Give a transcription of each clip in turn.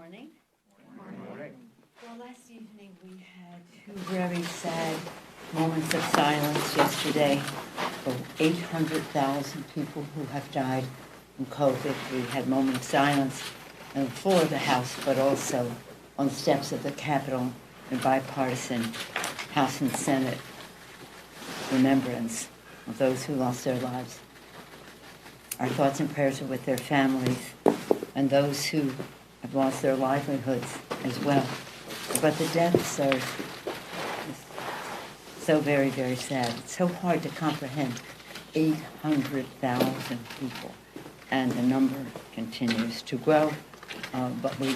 morning. Well, last evening we had two very sad moments of silence yesterday for 800,000 people who have died from COVID. We had a moment of silence on the floor of the House, but also on the steps of the Capitol in bipartisan House and Senate remembrance of those who lost their lives. Our thoughts and prayers are with their families and those who have lost their livelihoods as well. But the deaths are so very, very sad. It's so hard to comprehend 800,000 people, and the number continues to grow, but we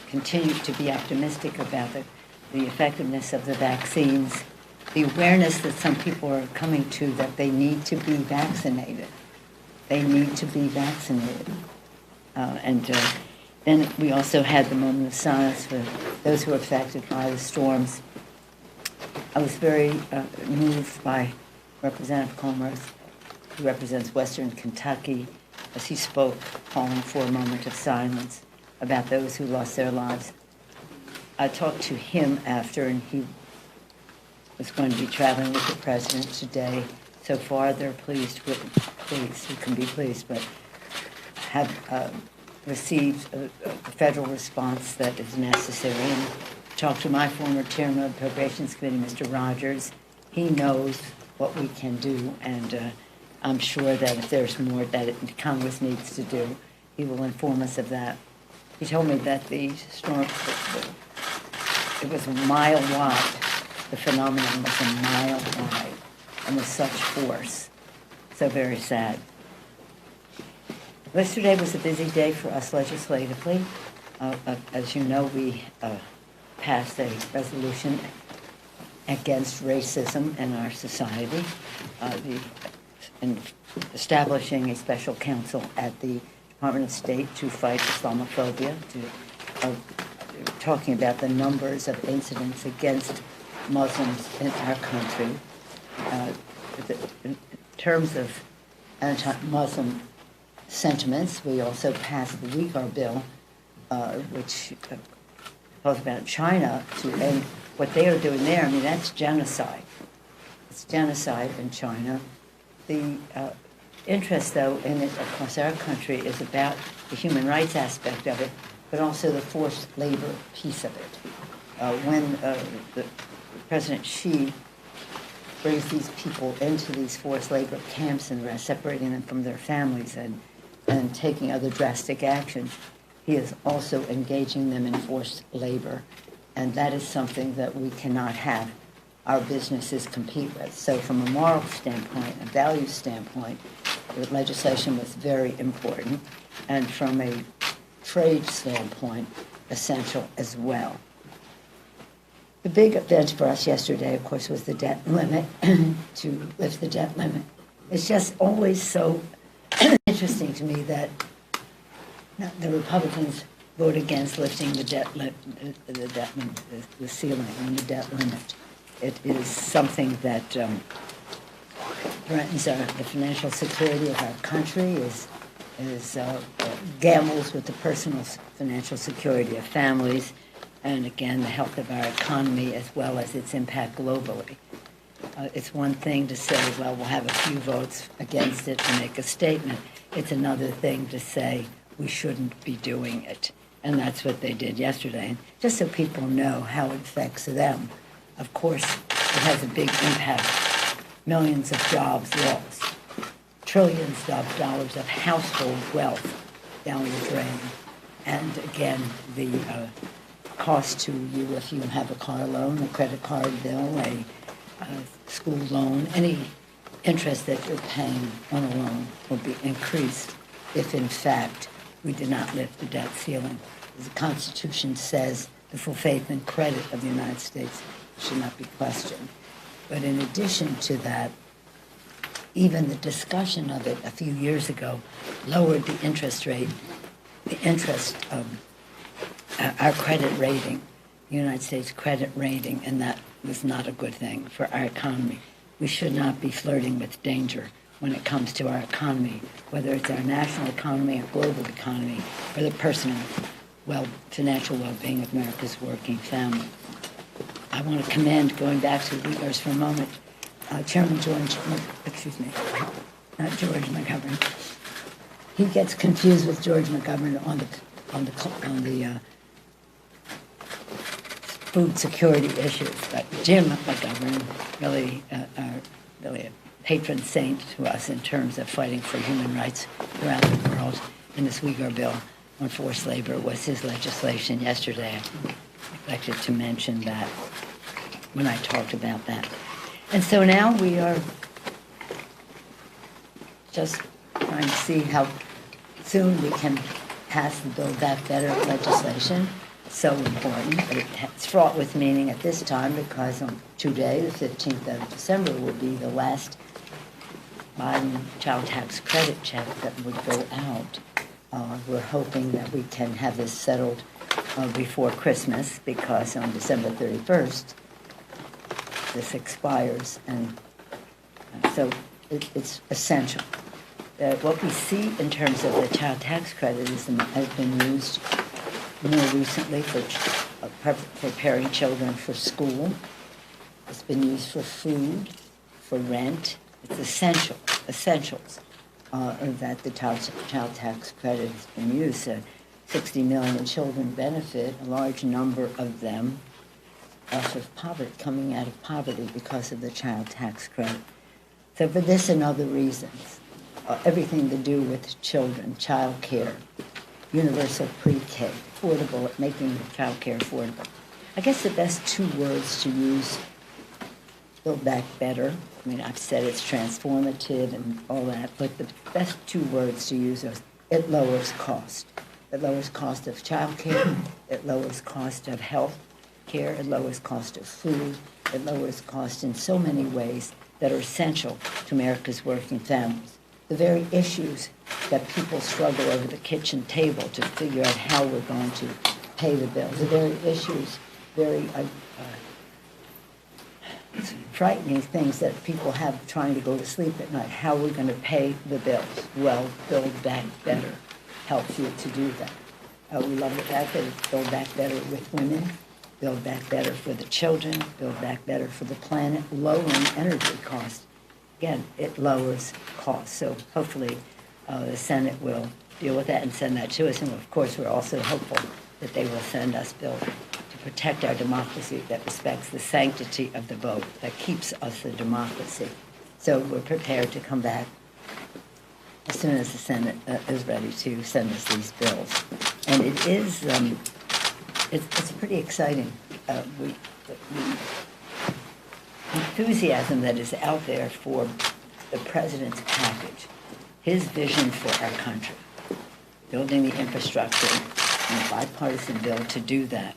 continue to be optimistic about the effectiveness of the vaccines, the awareness that some people are coming to that they need to be vaccinated. They need to be vaccinated. Then we also had the moment of silence for those who were affected by the storms. I was very moved by Representative Comer's, who represents Western Kentucky, as he spoke, calling for a moment of silence about those who lost their lives. I talked to him after, and he was going to be traveling with the president today. So far, they're pleased, who can be pleased, but have received a federal response that is necessary. And talked to my former chairman of the Appropriations Committee, Mr. Rogers. He knows what we can do, and I'm sure that if there's more that Congress needs to do, he will inform us of that. He told me that the storm, it was a mile wide. The phenomenon was a mile wide and with such force. So very sad. Yesterday was a busy day for us legislatively. As you know, we passed a resolution against racism in our society, in establishing a special counsel at the Department of State to fight Islamophobia, talking about the numbers of incidents against Muslims in our country. In terms of anti-Muslim sentiments, we also passed the WEGAR bill, which talks about China to end what they are doing there. I mean, that's genocide. It's genocide in China. The interest, though, in it across our country is about the human rights aspect of it, but also the forced labor piece of it. When the President Xi brings these people into these forced labor camps and separating them from their families and taking other drastic actions, he is also engaging them in forced labor. And that is something that we cannot have our businesses compete with. So from a moral standpoint, a value standpoint, the legislation was very important. And from a trade standpoint, essential as well. The big event for us yesterday, of course, was the debt limit, to lift the debt limit. It's just always so interesting to me that the Republicans vote against lifting the debt limit, the ceiling on the debt limit. It is something that threatens the financial security of our country, gambles with the personal financial security of families, and again, the health of our economy as well as its impact globally. It's one thing to say, well, we'll have a few votes against it and make a statement. It's another thing to say we shouldn't be doing it. And that's what they did yesterday. And just so people know how it affects them, of course, it has a big impact. Millions of jobs lost. Trillions of dollars of household wealth down the drain. And again, the cost to you if you have a car loan, a credit card bill, a school loan, any interest that you're paying on a loan will be increased if, in fact, we did not lift the debt ceiling. As the Constitution says, the full faith and credit of the United States should not be questioned. But in addition to that, even the discussion of it a few years ago lowered the interest rate, the interest of our credit rating, the United States credit rating, and that was not a good thing for our economy. We should not be flirting with danger when it comes to our economy, whether it's our national economy or global economy, or the personal financial well-being of America's working family. I want to commend, going back to the Uyghurs for a moment, Chairman George, not George McGovern. He gets confused with George McGovern on the food security issues. But Jim McGovern really a patron saint to us in terms of fighting for human rights around the world. And this Uyghur bill on forced labor was his legislation yesterday. I neglected to mention that when I talked about that. And so now we are just trying to see how soon we can pass the Build Back Better legislation. So important, but it's fraught with meaning at this time because on today, the 15th of December, will be the last Biden child tax credit check that would go out. We're hoping that we can have this settled before Christmas because on December 31st, this expires, and so it's essential. What we see in terms of the child tax credit has been used more recently for preparing children for school. It's been used for food, for rent. It's essentials that the child tax credit has been used. 60 million children benefit, a large number of them off of poverty, coming out of poverty because of the child tax credit. So for this and other reasons, everything to do with children, child care, universal pre-K, affordable, making child care affordable. I guess the best two words to use, Build Back Better. I mean, I've said it's transformative and all that, but the best two words to use are it lowers cost. It lowers cost of child care, it lowers cost of health care, it lowers cost of food, it lowers cost in so many ways that are essential to America's working families. The very issues that people struggle over the kitchen table to figure out how we're going to pay the bills, the very issues, very frightening things that people have trying to go to sleep at night. How we're going to pay the bills. Well, Build Back Better helps you to do that. We love the fact that it's Build Back Better with women, Build Back Better for the children, Build Back Better for the planet, lowering energy costs. Again, it lowers costs. So hopefully the Senate will deal with that and send that to us. And of course, we're also hopeful that they will send us bills to protect our democracy that respects the sanctity of the vote, that keeps us a democracy. So we're prepared to come back as soon as the Senate is ready to send us these bills. And it is, it's pretty exciting. The enthusiasm that is out there for the president's package, his vision for our country, building the infrastructure in a bipartisan bill to do that.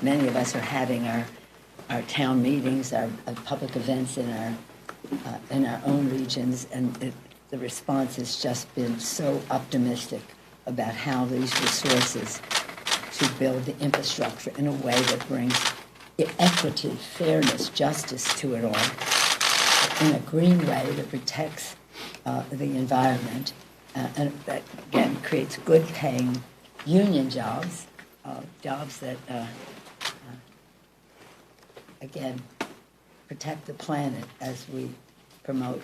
Many of us are having our town meetings, our public events in our own regions, and the response has just been so optimistic about how these resources to build the infrastructure in a way that brings equity, fairness, justice to it all, in a green way that protects the environment, and that, again, creates good-paying union jobs, jobs that, again, protect the planet as we promote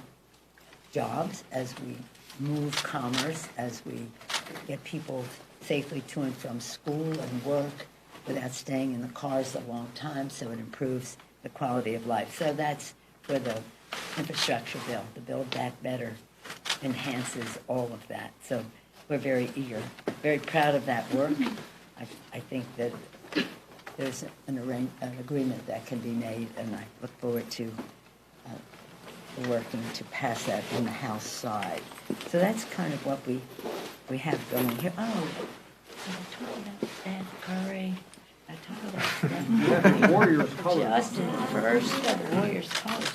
jobs, as we move commerce, as we get people safely to and from school and work without staying in the cars a long time, so it improves the quality of life. So that's where the infrastructure bill, the Build Back Better, enhances all of that. So we're very eager, very proud of that work. I think that there's an agreement that can be made, and I look forward to working to pass that on the House side. So that's kind of what we have going here. Oh, did I talk about Steph Curry? I talked about The Warriors colors. Justin first, the Warriors colors.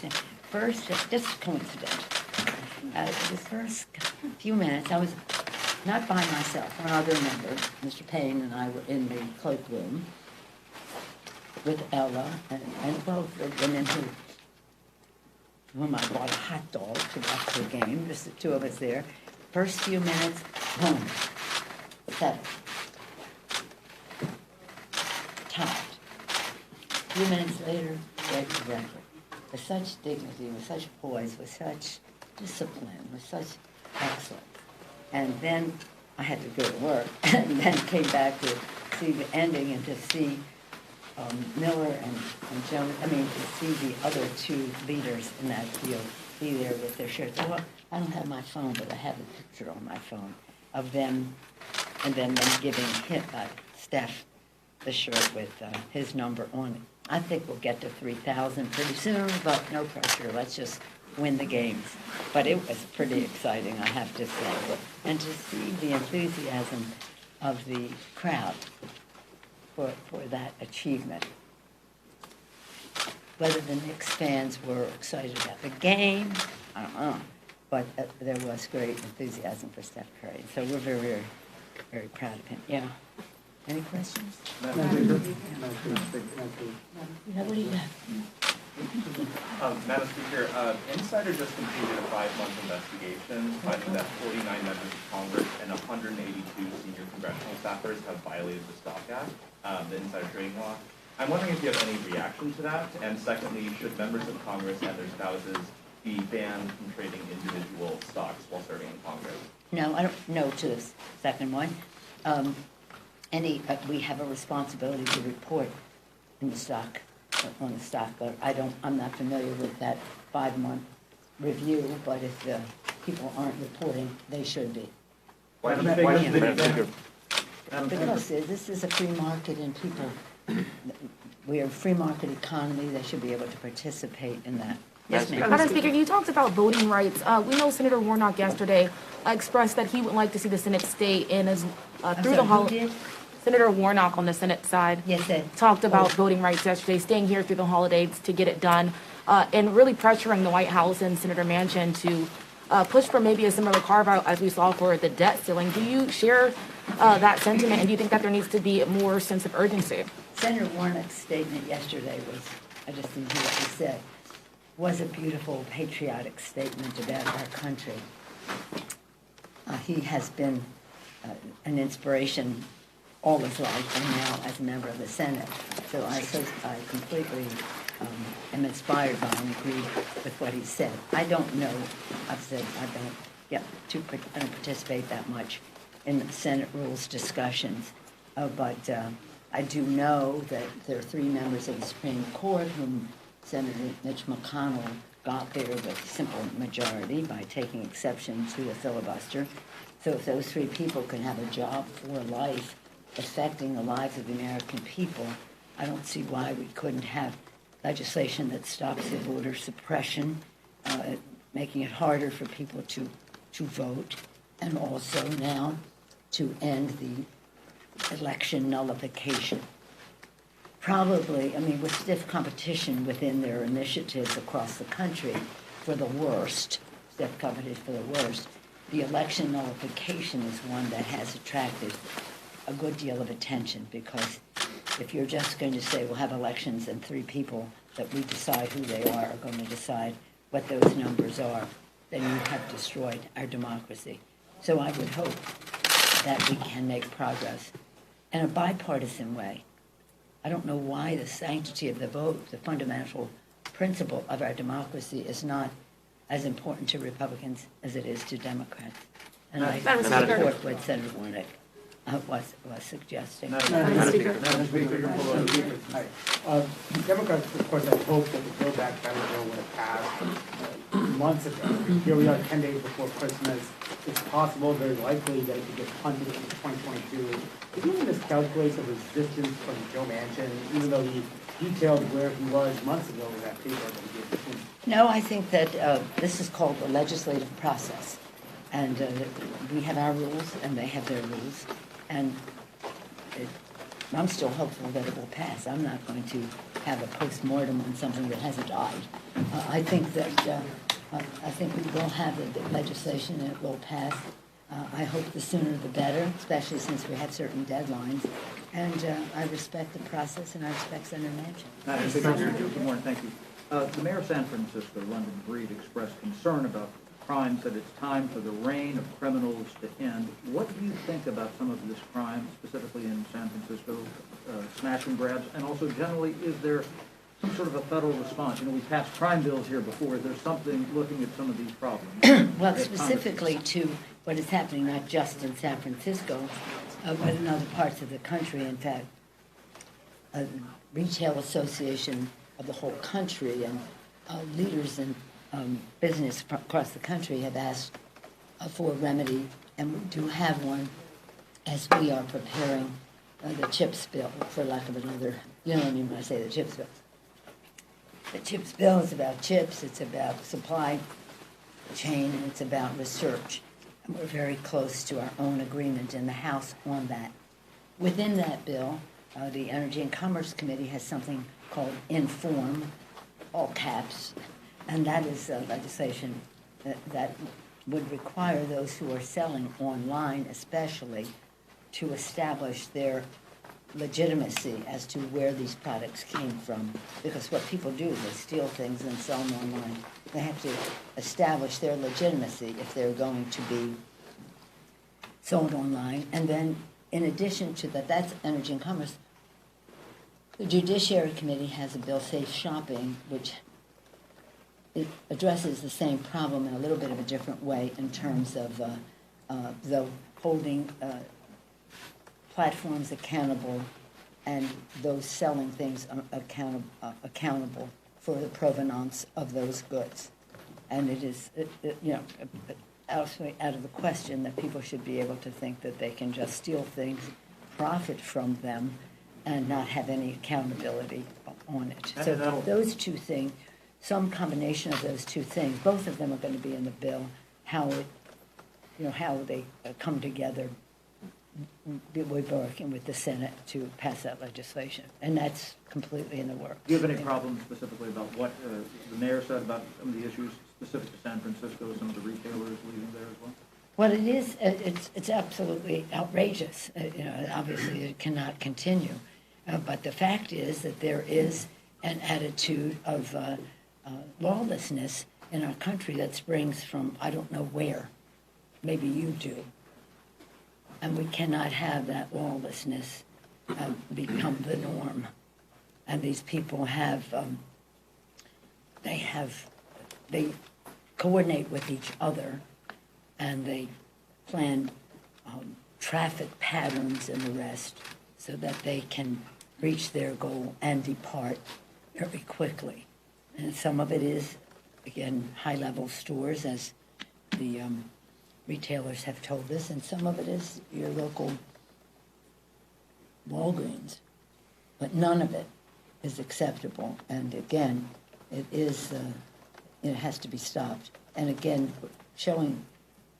First, just coincidence. The first few minutes, I was not by myself. One other member, Mr. Payne, and I were in the cloakroom with Ella and both the women whom I bought a hot dog to watch the game, just the two of us there. First few minutes, boom, 7. A few minutes later, right, exactly. With such dignity, with such poise, with such discipline, with such excellence. And then I had to go to work, and then came back to see the ending and to see Miller and Jones, to see the other two leaders in that field be there with their shirts. Well, I don't have my phone, but I have a picture on my phone of them, and then them giving Steph the shirt with his number on it. I think we'll get to 3,000 pretty soon, but no pressure. Let's just win the games. But it was pretty exciting, I have to say. And to see the enthusiasm of the crowd for that achievement. Whether the Knicks fans were excited about the game, I don't know. But there was great enthusiasm for Steph Curry. So we're very, very, very proud of him. Yeah. Any questions? No. What do you have? Madam Speaker, Insider just completed a 5-month investigation finding that 49 members of Congress and 182 senior congressional staffers have violated the Stock Act, the insider trading law. I'm wondering if you have any reaction to that, and secondly, should members of Congress and their spouses be banned from trading individual stocks while serving in Congress? No, I don't know to the second one. We have a responsibility to report in the stock, on the stock. I'm not familiar with that 5-month review, but if the people aren't reporting, they should be. Why do you think Because this is a free market and people, we are a free market economy, they should be able to participate in that. Yes, ma'am. Madam Speaker, you talked about voting rights. We know Senator Warnock yesterday expressed that he would like to see the Senate stay in as through the holidays. Senator Warnock on the Senate side talked about voting rights yesterday, staying here through the holidays to get it done, and really pressuring the White House and Senator Manchin to push for maybe a similar carve-out as we saw for the debt ceiling. Do you share that sentiment, and do you think that there needs to be more sense of urgency? Senator Warnock's statement yesterday was, I just didn't hear what he said, was a beautiful patriotic statement about our country. He has been an inspiration all his life, and now as a member of the Senate. So I completely am inspired by and agree with what he said. I don't know, I've said I don't participate that much in the Senate rules discussions, but I do know that there are 3 members of the Supreme Court whom Senator Mitch McConnell got there with simple majority by taking exception to a filibuster. So if those 3 people can have a job for life affecting the lives of the American people, I don't see why we couldn't have legislation that stops the voter suppression, making it harder for people to vote, and also now to end the election nullification. Probably, with stiff competition within their initiatives across the country for the worst, stiff competition for the worst, the election nullification is one that has attracted a good deal of attention, because if you're just going to say we'll have elections and 3 people that we decide who they are going to decide what those numbers are, then you have destroyed our democracy. So I would hope that we can make progress in a bipartisan way. I don't know why the sanctity of the vote, the fundamental principle of our democracy, is not as important to Republicans as it is to Democrats. And I support what Senator Warnock was suggesting. Madam Speaker. Democrats, of course, had hoped that the Build Back Better bill would have passed months ago. Here we are 10 days before Christmas. It's possible, very likely, that it could get punted into 2022. Did you miscalculate the resistance from Joe Manchin, even though he detailed where he was months ago with that paper that he gave to him? No, I think that this is called the legislative process. And we have our rules, and they have their rules. And I'm still hopeful that it will pass. I'm not going to have a post-mortem on something that hasn't died. I think we will have the legislation and it will pass. I hope the sooner the better, especially since we have certain deadlines. And I respect the process, and I respect Senator Manchin. Madam Speaker, good morning. Thank you. The mayor of San Francisco, London Breed, expressed concern about crime said it's time for the reign of criminals to end. What do you think about some of this crime, specifically in San Francisco, smash and grabs, and also generally, is there some sort of a federal response? You know, we passed crime bills here before. Is there something looking at some of these problems? Well, specifically to what is happening not just in San Francisco, but in other parts of the country. In fact, a retail association of the whole country and leaders in business across the country have asked for a remedy, and we do have one as we are preparing the CHIPS bill, for lack of another, you know what I mean when I say the CHIPS bill. The CHIPS bill is about chips, it's about supply chain, and it's about research. And we're very close to our own agreement in the House on that. Within that bill, the Energy and Commerce Committee has something called Inform, all caps, and that is legislation that would require those who are selling online especially to establish their legitimacy as to where these products came from. Because what people do is they steal things and sell them online. They have to establish their legitimacy if they're going to be sold online. And then in addition to that, that's Energy and Commerce. The Judiciary Committee has a bill, Safe Shopping, which it addresses the same problem in a little bit of a different way in terms of the holding platforms accountable and those selling things accountable for the provenance of those goods. And it is, out of the question that people should be able to think that they can just steal things, profit from them, and not have any accountability on it. So those two things, some combination of those two things, both of them are going to be in the bill. How they come together. We're working with the Senate to pass that legislation, and that's completely in the works. Do you have any problems specifically about what the mayor said about some of the issues specific to San Francisco, some of the retailers leaving there as well? Well, it is. It's absolutely outrageous. Obviously, it cannot continue. But the fact is that there is an attitude of lawlessness in our country that springs from I don't know where. Maybe you do. And we cannot have that lawlessness become the norm. And these people they coordinate with each other, and they plan traffic patterns and the rest so that they can reach their goal and depart very quickly. And some of it is, again, high-level stores, as the retailers have told us, and some of it is your local Walgreens. But none of it is acceptable. And again, it has to be stopped. And again, showing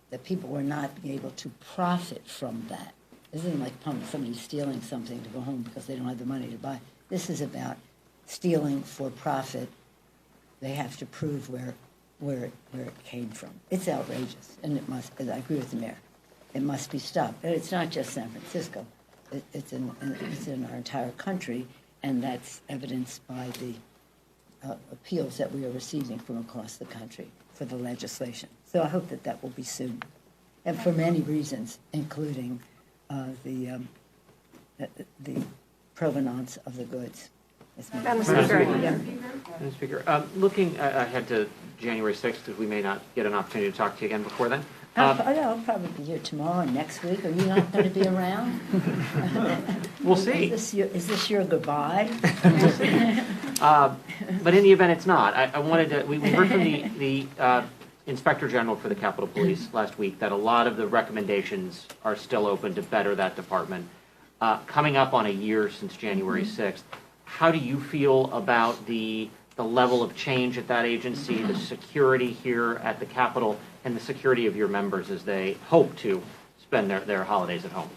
that people were not able to profit from that. This isn't like somebody stealing something to go home because they don't have the money to buy. This is about stealing for profit. They have to prove where it came from. It's outrageous, and it must. I agree with the mayor. It must be stopped. But it's not just San Francisco. It's in our entire country, and that's evidenced by the appeals that we are receiving from across the country for the legislation. So I hope that will be soon, and for many reasons, including the provenance of the goods. Madam Speaker, looking ahead to January 6th, because we may not get an opportunity to talk to you again before then. I'll probably be here tomorrow and next week. Are you not going to be around? We'll see. Is this your goodbye? We'll see. But in the event it's not, I wanted to, we heard from the Inspector General for the Capitol Police last week that a lot of the recommendations are still open to better that department. Coming up on a year since January 6th, how do you feel about the level of change at that agency, the security here at the Capitol, and the security of your members as they hope to spend their holidays at home?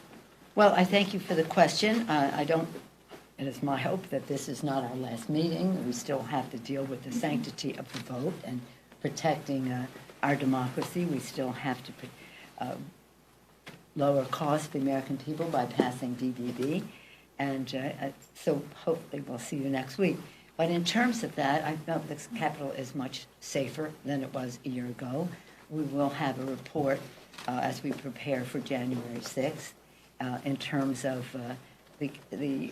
Well, I thank you for the question. It is my hope that this is not our last meeting. We still have to deal with the sanctity of the vote and protecting our democracy. We still have to lower costs for the American people by passing DBB. And so hopefully we'll see you next week. But in terms of that, I felt this Capitol is much safer than it was a year ago. we will have a report as we prepare for January 6th in terms of the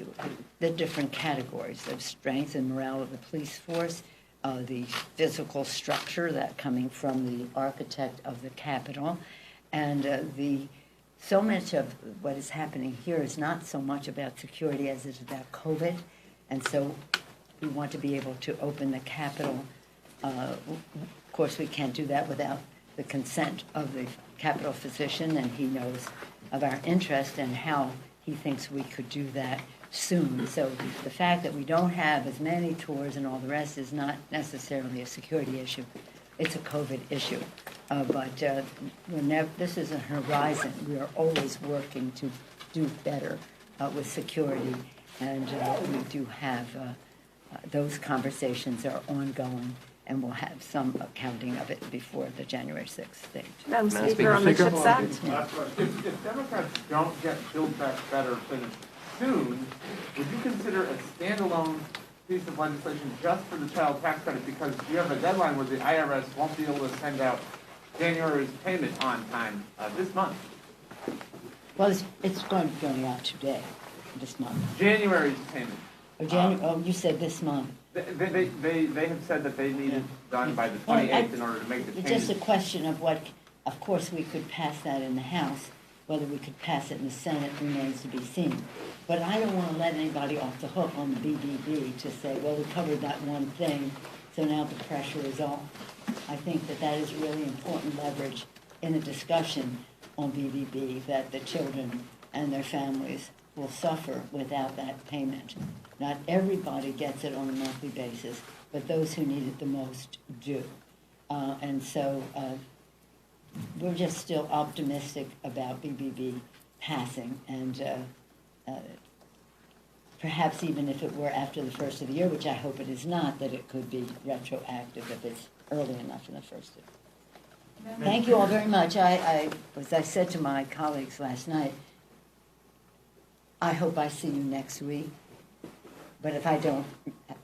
different categories of strength and morale of the police force, the physical structure that coming from the architect of the Capitol, and so much of what is happening here is not so much about security as it is about COVID, and so we want to be able to open the Capitol. Of course, we can't do that without the consent of the Capitol physician, and he knows of our interest and how he thinks we could do that soon. So the fact that we don't have as many tours and all the rest is not necessarily a security issue. It's a COVID issue. This is a horizon. We are always working to do better with security, and we do have those conversations are ongoing, and we'll have some accounting of it before the January 6th date. Madam Speaker, on the CHIPS Act. If Democrats don't get Build Back Better finished soon, would you consider a standalone piece of legislation just for the child tax credit? Because you have a deadline where the IRS won't be able to send out January's payment on time this month. Well, it's going out today, this month. January's payment. You said this month. They have said that they need it done by the 28th in order to make the It's change. just a question of what, of course, we could pass that in the House. Whether we could pass it in the Senate remains to be seen. But I don't want to let anybody off the hook on the BBB to say, well, we covered that one thing, so now the pressure is off. I think that is really important leverage in a discussion on BBB, that the children and their families will suffer without that payment. Not everybody gets it on a monthly basis, but those who need it the most do. And so we're just still optimistic about BBB passing, and perhaps even if it were after the first of the year, which I hope it is not, that it could be retroactive if it's early enough in the first year. Thank you all very much. As I said to my colleagues last night, I hope I see you next week. But if I don't,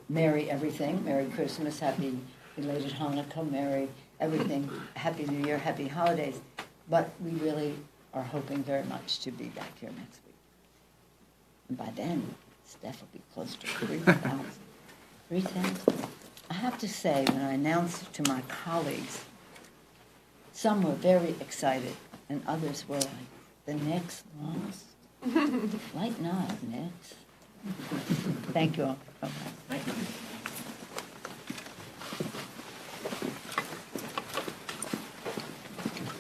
Merry everything. Merry Christmas, Happy belated Hanukkah, Merry everything, Happy New Year, Happy holidays. But we really are hoping very much to be back here next week. And by then, Steph will be close to 3,000. 3,000. I have to say, when I announced to my colleagues, some were very excited, and others were like, the Knicks lost? Lighten up, Knicks. Thank you all. Bye-bye. Thank you.